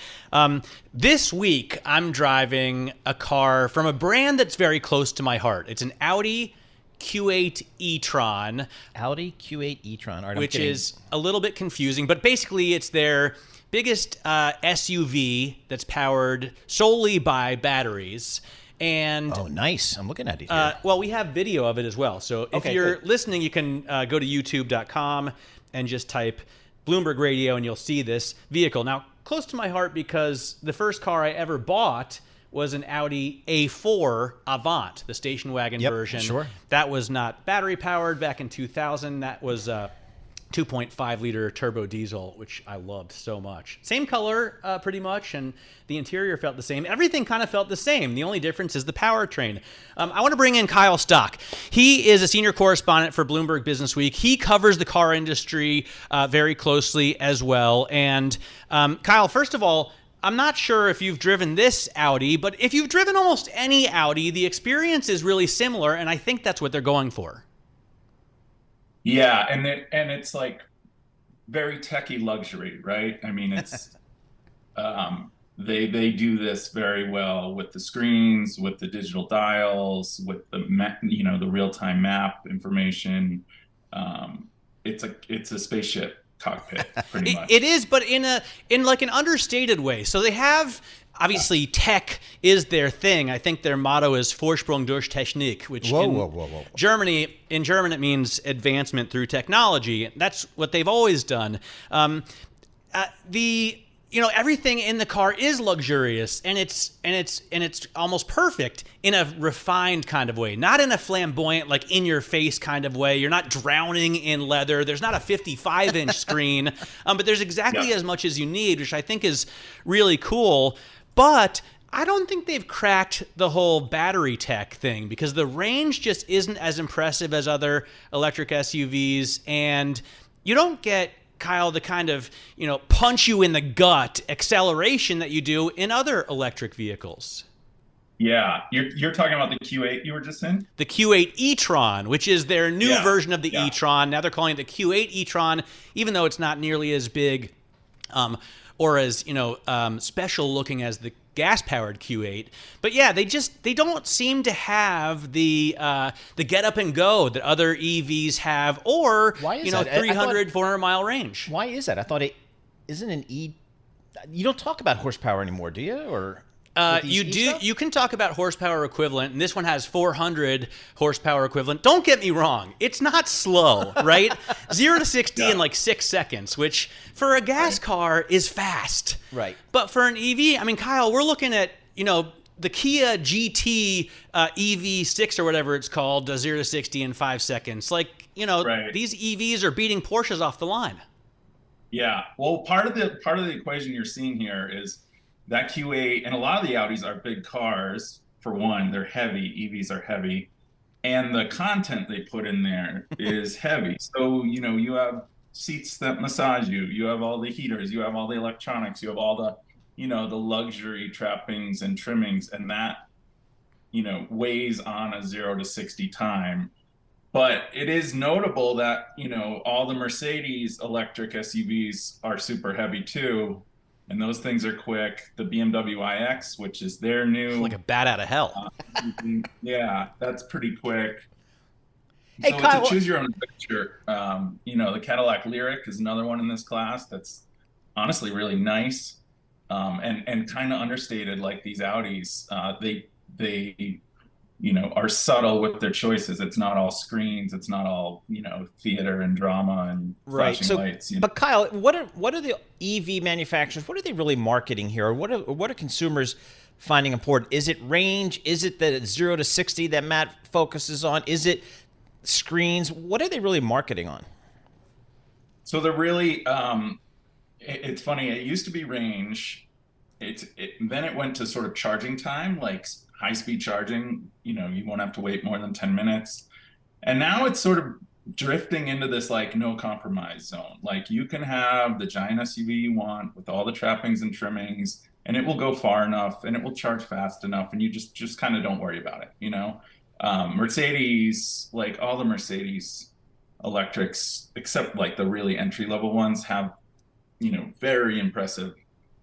This week, I'm driving a car from a brand that's very close to my heart. It's an Audi Q8 e-tron. Audi Q8 e-tron. All right, which is a little bit confusing, but basically it's their biggest SUV that's powered solely by batteries. And oh, nice. I'm looking at it here. Well, we have video of it as well. So if you're listening, you can go to youtube.com and just type Bloomberg Radio and you'll see this vehicle. Now, close to my heart because the first car I ever bought was an Audi A4 Avant, the station wagon version. Sure. That was not battery powered back in 2000. That was 2.5 liter turbo diesel, which I loved so much. Same color, pretty much, and the interior felt the same. Everything kind of felt the same. The only difference is the powertrain. I want to bring in Kyle Stock. He is a senior correspondent for Bloomberg Businessweek. He covers the car industry very closely as well. And Kyle, first of all, I'm not sure if you've driven this Audi, but if you've driven almost any Audi, the experience is really similar, and I think that's what they're going for. Yeah, and it's like very techie luxury, right? I mean, it's they do this very well with the screens, with the digital dials, with the the real-time map information. It's a spaceship cockpit, pretty much. It is, but in like an understated way. So they have. Obviously, tech is their thing. I think their motto is Vorsprung durch Technik, which in German it means advancement through technology. That's what they've always done. Everything in the car is luxurious, and it's almost perfect in a refined kind of way, not in a flamboyant, like in your face kind of way. You're not drowning in leather. There's not a 55-inch screen, but there's exactly as much as you need, which I think is really cool. But I don't think they've cracked the whole battery tech thing because the range just isn't as impressive as other electric SUVs. And you don't get, Kyle, the kind of, punch you in the gut acceleration that you do in other electric vehicles. Yeah, you're talking about the Q8 you were just in? The Q8 e-tron, which is their new version of the e-tron. Now they're calling it the Q8 e-tron, even though it's not nearly as big or as special looking as the gas-powered Q8. But yeah, they don't seem to have the get up and go that other EVs have, or Why is 300, 400 mile range. Why is that? I thought it isn't an E. You don't talk about horsepower anymore, do you? Or you do. You can talk about horsepower equivalent, and this one has 400 horsepower equivalent. Don't get me wrong; it's not slow, right? 0 to 60 in like 6 seconds, which for a gas car is fast, right? But for an EV, I mean, Kyle, we're looking at the Kia GT EV6 or whatever it's called, does 0 to 60 in 5 seconds. Like these EVs are beating Porsches off the line. Yeah. Well, part of the equation you're seeing here is that Q8, and a lot of the Audis are big cars. For one, they're heavy. EVs are heavy. And the content they put in there is heavy. So, you have seats that massage you. You have all the heaters. You have all the electronics. You have all the, the luxury trappings and trimmings. And that, weighs on a 0 to 60 time. But it is notable that, all the Mercedes electric SUVs are super heavy too. And those things are quick. The BMW iX, which is their new... Like a bat out of hell. Yeah, that's pretty quick. Hey, so Kyle, it's a choose your own adventure. The Cadillac Lyriq is another one in this class that's honestly really nice and kind of understated, like these Audis. They are subtle with their choices. It's not all screens. It's not all, theater and drama and flashing lights. But Kyle, what are the EV manufacturers, what are they really marketing here? Or what are consumers finding important? Is it range? Is it the 0 to 60 that Matt focuses on? Is it screens? What are they really marketing on? So they're really, it's funny. It used to be range. Then it went to sort of charging time, like high-speed charging, you won't have to wait more than 10 minutes. And now it's sort of drifting into this like no compromise zone. Like you can have the giant SUV you want with all the trappings and trimmings, and it will go far enough and it will charge fast enough, and you just kind of don't worry about it, Mercedes, like all the Mercedes electrics, except like the really entry-level ones, have, very impressive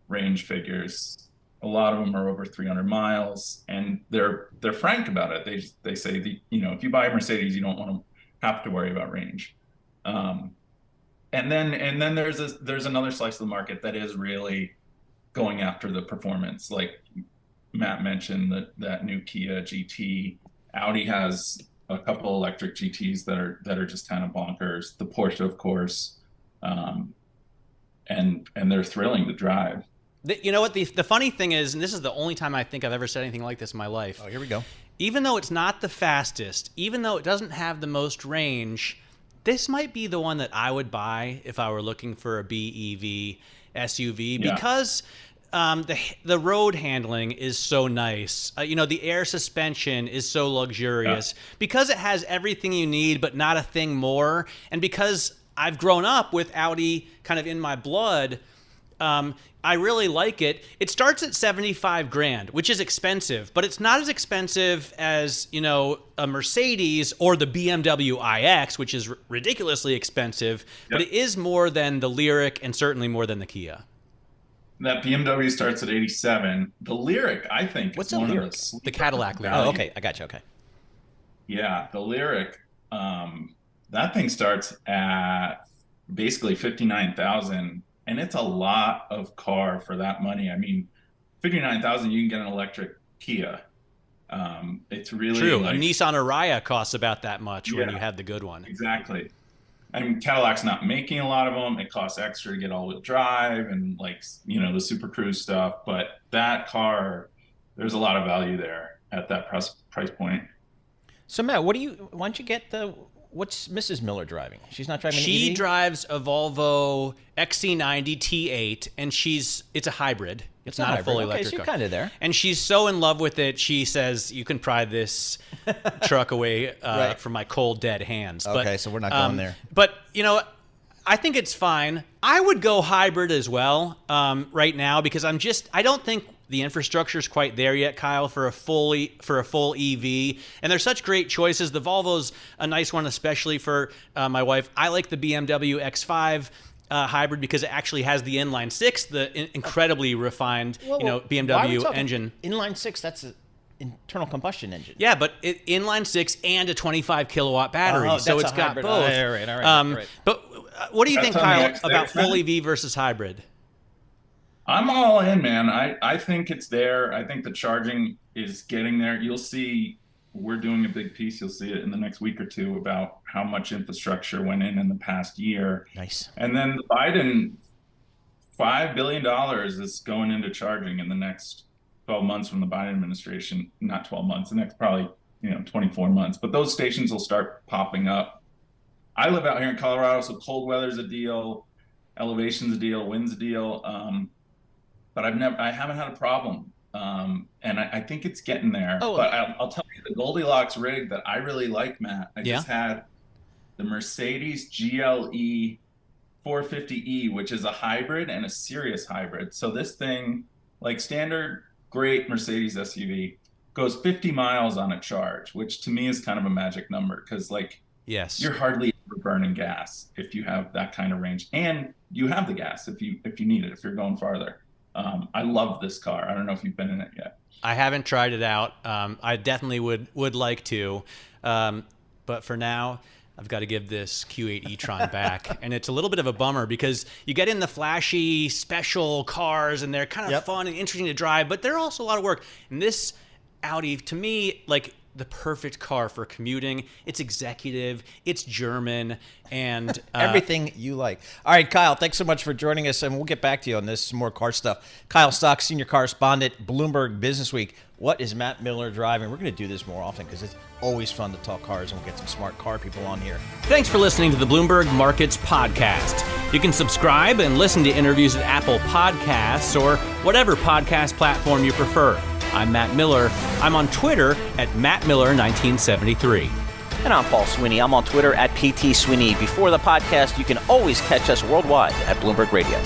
range figures. A lot of them are over 300 miles, and they're frank about it. They say if you buy a Mercedes, you don't want to have to worry about range. And then there's another slice of the market that is really going after the performance. Like Matt mentioned, that new Kia GT. Audi has a couple electric GTs that are just kind of bonkers. The Porsche, of course, and they're thrilling to drive. You know what? The funny thing is, and this is the only time I think I've ever said anything like this in my life. Oh, here we go. Even though it's not the fastest, even though it doesn't have the most range, this might be the one that I would buy if I were looking for a BEV SUV because the road handling is so nice. The air suspension is so luxurious because it has everything you need, but not a thing more. And because I've grown up with Audi kind of in my blood, I really like it. It starts at $75,000, which is expensive, but it's not as expensive as, a Mercedes or the BMW iX, which is ridiculously expensive, but it is more than the Lyriq and certainly more than the Kia. That BMW starts at 87. The Lyriq, I think, what's is one Lyriq? of those. The Cadillac Lyriq. Oh, okay. I got you. Okay. Yeah, the Lyriq, that thing starts at basically 59,000. And it's a lot of car for that money. I mean, 59,000, you can get an electric Kia. It's really true. A Nissan Ariya costs about that much when you have the good one. Exactly. I mean, Cadillac's not making a lot of them. It costs extra to get all-wheel drive and the Super Cruise stuff. But that car, there's a lot of value there at that price point. So Matt, why don't you get what's Mrs. Miller driving? She's not driving an EV? She drives a Volvo XC90 T8, and it's a hybrid. It's not a fully electric car. car. Kind of there. And she's so in love with it, she says, you can pry this truck away from my cold, dead hands. Okay, so we're not going there. But, I think it's fine. I would go hybrid as well right now because I don't think the infrastructure is quite there yet, Kyle, for a full EV. And there's such great choices. The Volvo's a nice one, especially for my wife. I like the BMW X5 hybrid because it actually has the inline six, the incredibly refined, BMW engine. Inline six, that's an internal combustion engine. Yeah, but inline six and a 25 kilowatt battery, so it's got both. All right. But what do you think, Kyle, about full EV versus hybrid? I'm all in, man. I think it's there. I think the charging is getting there. You'll see, we're doing a big piece. You'll see it in the next week or two about how much infrastructure went in the past year. Nice. And then the Biden, $5 billion is going into charging in the next 12 months from the Biden administration. Not 12 months, the next probably 24 months. But those stations will start popping up. I live out here in Colorado, so cold weather's a deal, elevation's a deal, wind's a deal. But I haven't had a problem. And I think it's getting there. But I'll tell you, the Goldilocks rig that I really like, Matt, I just had the Mercedes GLE 450E, which is a hybrid and a serious hybrid. So this thing, like standard great Mercedes SUV, goes 50 miles on a charge, which to me is kind of a magic number because you're hardly ever burning gas if you have that kind of range. And you have the gas if you need it, if you're going farther. I love this car. I don't know if you've been in it yet. I haven't tried it out. I definitely would like to. But for now, I've got to give this Q8 e-tron back. And it's a little bit of a bummer because you get in the flashy special cars and they're kind of fun and interesting to drive, but they're also a lot of work. And this Audi, to me, like the perfect car for commuting. It's executive, it's German, and everything you like. All right, Kyle, thanks so much for joining us, and we'll get back to you on this, some more car stuff. Kyle Stock, Senior Correspondent, Bloomberg Businessweek. What is Matt Miller driving? We're going to do this more often because it's always fun to talk cars, and we'll get some smart car people on here. Thanks for listening to the Bloomberg Markets Podcast. You can subscribe and listen to interviews at Apple Podcasts or whatever podcast platform you prefer. I'm Matt Miller. I'm on Twitter at MattMiller1973. And I'm Paul Sweeney. I'm on Twitter at PT Sweeney. Before the podcast, you can always catch us worldwide at Bloomberg Radio.